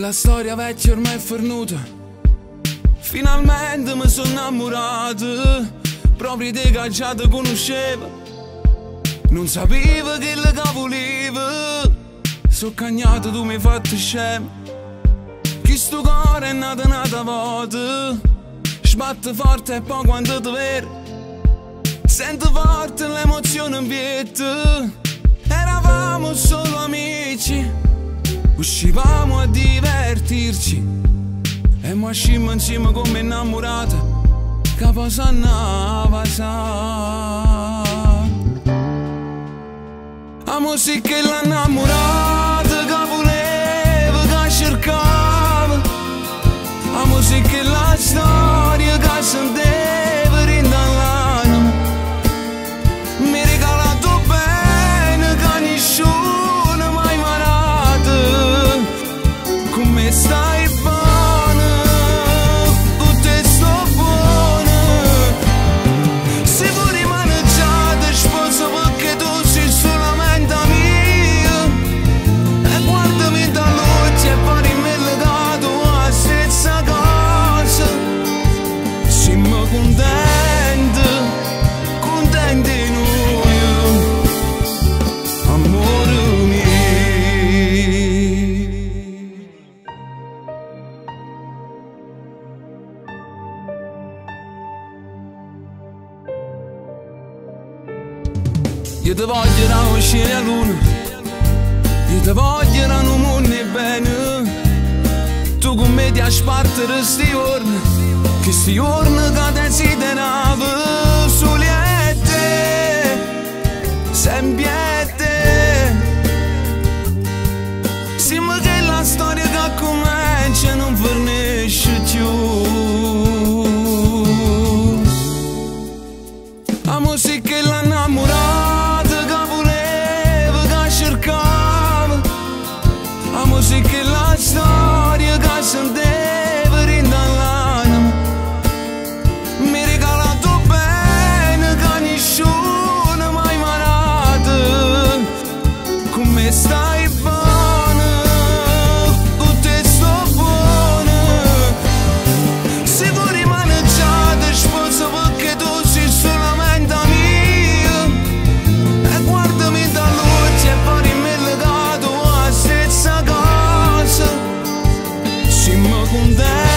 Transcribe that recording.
Quella storia vecchia ormai è fornuta. Finalmente mi sono innamorato, proprio te che già ti conoscevo. Non sapevo che le volevo. So cagnato, tu mi hai fatto scemo. Che sto cuore è nata volta. Sbatte forte e poi quando ti vedo sento forte l'emozione in pietà. Eravamo solo amici, uscivamo a divertirci e mo uscimmo insieme come innamorate. Che cosa andava la musica e l'innamorata che voleva, che cercava. La musica e la storia che senteva rindall'anima. Mi ha regalato bene che nessuno mai marato. Come stai buona, con te sto buona. Se vuoi rimaneggiare sposa perché tu sei solamente mia. E guardami dall'occhio e poi mi legato a stessa cosa. Siamo contenti, contenti noi, amore mio. Io ti voglio da uscire a luna, io ti voglio da non mondo bene. Tu con me ti aspartere sti giorni, che sti giorni che desideravo soli a te, sempre a te. Sembra che la storia che comincia non finisce più. La musica e l'innamorata che voleva, che cercava. La musica e la storia che senteva rindall'anima. Mi ha regalato bene che nessuno mai marato. Come stai buona, con te sto buona. Se vuoi rimaneggiare sposa perché tu sei solamente mia. E guardami dall'occhio e poi mi legato a stessa cosa. Siamo contenti.